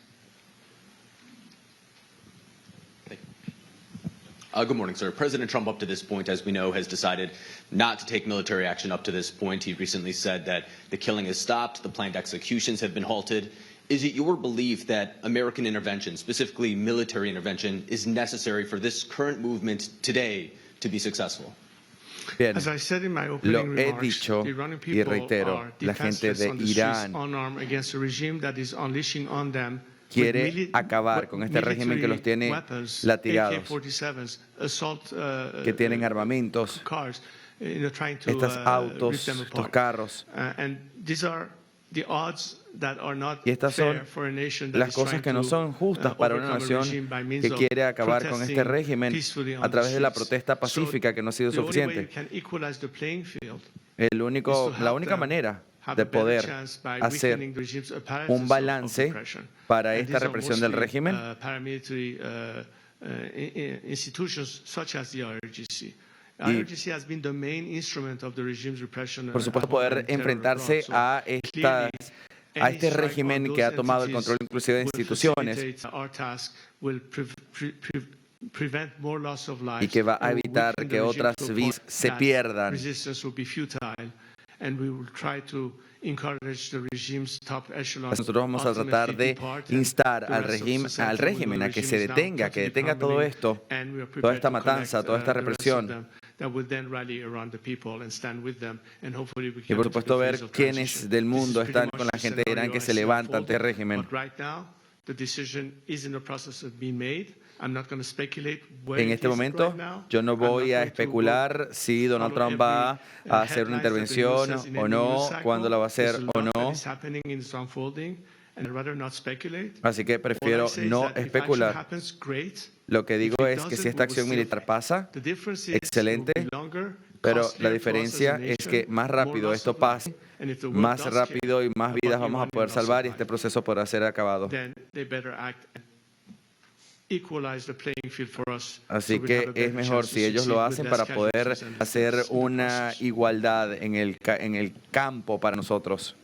Good morning, sir. President Trump, up to this point, as we know, has decided not to take military action up to this point. He recently said that the killing has stopped, the planned executions have been halted. Is it your belief that American intervention, specifically military intervention, is necessary for this current movement today to be successful? Bien, lo he dicho y reitero, la gente de Irán quiere acabar con este régimen que los tiene latigados, que tienen armamentos, estos autos, estos carros. Y estas son las cosas que no son justas para una nación que quiere acabar con este régimen a través de la protesta pacífica que no ha sido suficiente. La única manera de poder hacer un balance para esta represión del régimen y, por supuesto, poder enfrentarse a este régimen que ha tomado el control inclusive de instituciones y que va a evitar que otras vidas se pierdan. Nosotros vamos a tratar de instar al régimen a que se detenga, que detenga todo esto, toda esta matanza, toda esta represión. Y por supuesto ver quiénes del mundo están con la gente de Irán que se levanta ante el régimen. En este momento, yo no voy a especular si Donald Trump va a hacer una intervención o no, cuándo la va a hacer o no. Así que prefiero no especular. Lo que digo es que si esta acción militar pasa, excelente, pero la diferencia es que más rápido esto pase, más rápido y más vidas vamos a poder salvar y este proceso podrá ser acabado. Así que es mejor si ellos lo hacen para poder hacer una igualdad en el campo para nosotros.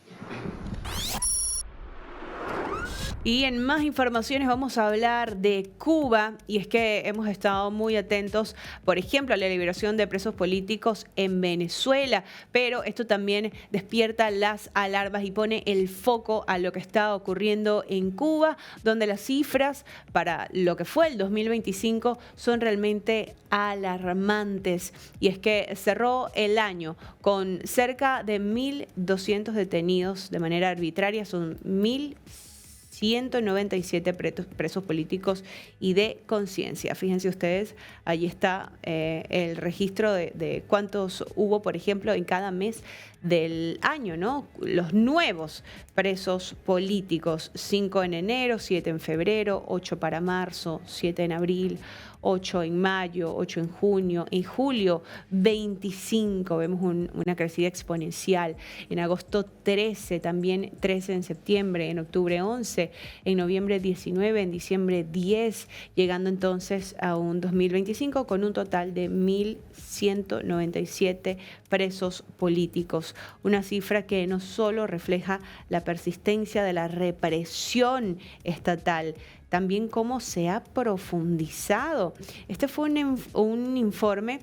Y en más informaciones vamos a hablar de Cuba, y es que hemos estado muy atentos, por ejemplo, a la liberación de presos políticos en Venezuela, pero esto también despierta las alarmas y pone el foco a lo que está ocurriendo en Cuba, donde las cifras para lo que fue el 2025 son realmente alarmantes. Y es que cerró el año con cerca de 1.200 detenidos de manera arbitraria, son 1.197 presos políticos y de conciencia. Fíjense ustedes, allí está el registro de cuántos hubo, por ejemplo, en cada mes del año, ¿no? Los nuevos presos políticos, 5 en enero, 7 en febrero, 8 para marzo, 7 en abril, 8 en mayo, 8 en junio, en julio 25, vemos una crecida exponencial, en agosto 13, también 13 en septiembre, en octubre 11, en noviembre 19, en diciembre 10, llegando entonces a un 2025 con un total de 1.197 presos políticos, una cifra que no solo refleja la persistencia de la represión estatal, también cómo se ha profundizado. Este fue un informe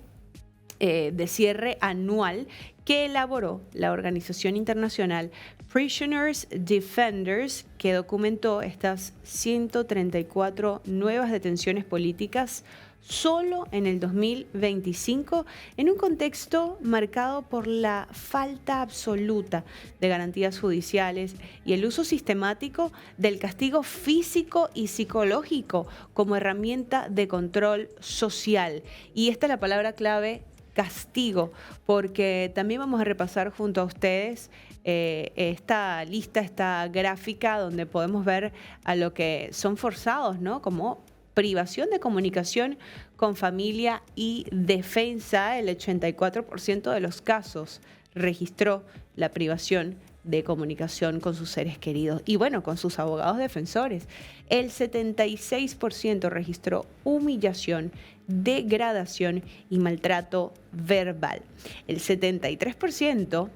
de cierre anual que elaboró la organización internacional Prisoners Defenders, que documentó estas 134 nuevas detenciones políticas solo en el 2025, en un contexto marcado por la falta absoluta de garantías judiciales y el uso sistemático del castigo físico y psicológico como herramienta de control social. Y esta es la palabra clave, castigo, porque también vamos a repasar junto a ustedes esta lista, esta gráfica donde podemos ver a lo que son forzados, ¿no? Como privación de comunicación con familia y defensa. El 84% de los casos registró la privación de comunicación con sus seres queridos y bueno, con sus abogados defensores. El 76% registró humillación, degradación y maltrato verbal. El 73%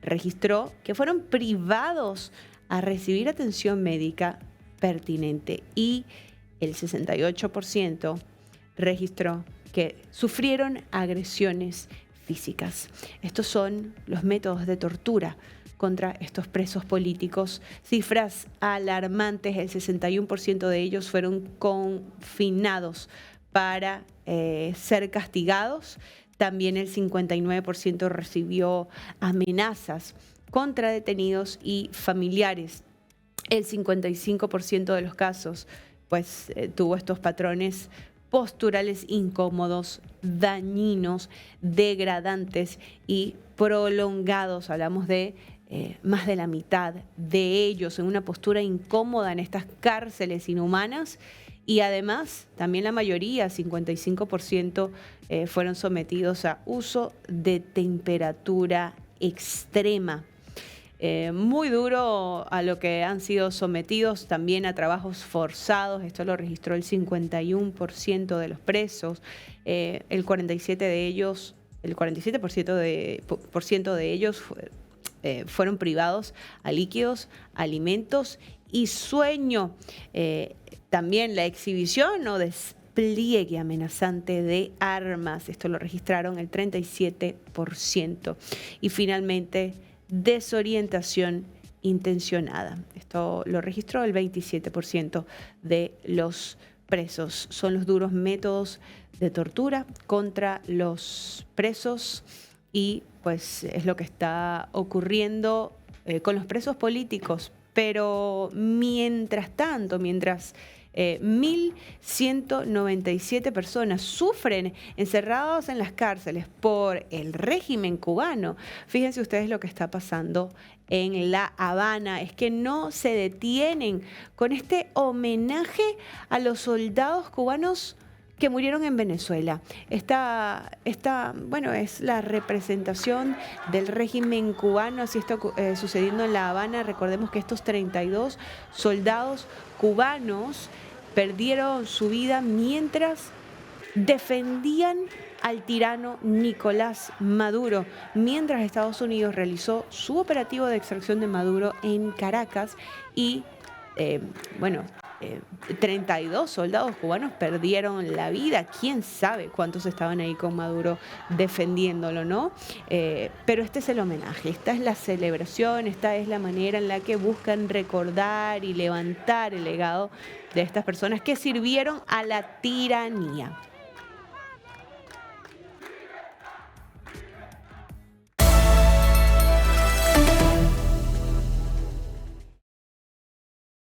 registró que fueron privados a recibir atención médica pertinente y el 68% registró que sufrieron agresiones físicas. Estos son los métodos de tortura contra estos presos políticos. Cifras alarmantes, el 61% de ellos fueron confinados para ser castigados. También el 59% recibió amenazas contra detenidos y familiares. El 55% de los casos pues, tuvo estos patrones posturales incómodos, dañinos, degradantes y prolongados. Hablamos de más de la mitad de ellos en una postura incómoda en estas cárceles inhumanas. Y además, también la mayoría, 55%, fueron sometidos a uso de temperatura extrema. Muy duro a lo que han sido sometidos, también a trabajos forzados. Esto lo registró el 51% de los presos. El 47% de ellos fueron privados a líquidos, alimentos y sueño. También la exhibición o despliegue amenazante de armas. Esto lo registraron el 37%. Y finalmente, desorientación intencionada. Esto lo registró el 27% de los presos. Son los duros métodos de tortura contra los presos y pues es lo que está ocurriendo con los presos políticos. Pero mientras tanto, mientras 1.197 personas sufren encerrados en las cárceles por el régimen cubano. Fíjense ustedes lo que está pasando en La Habana. Es que no se detienen con este homenaje a los soldados cubanos que murieron en Venezuela. Esta bueno, es la representación del régimen cubano, así está sucediendo en La Habana. Recordemos que estos 32 soldados cubanos perdieron su vida mientras defendían al tirano Nicolás Maduro, mientras Estados Unidos realizó su operativo de extracción de Maduro en Caracas y, 32 soldados cubanos perdieron la vida. Quién sabe cuántos estaban ahí con Maduro defendiéndolo, ¿no? Pero este es el homenaje, esta es la celebración, esta es la manera en la que buscan recordar y levantar el legado de estas personas que sirvieron a la tiranía.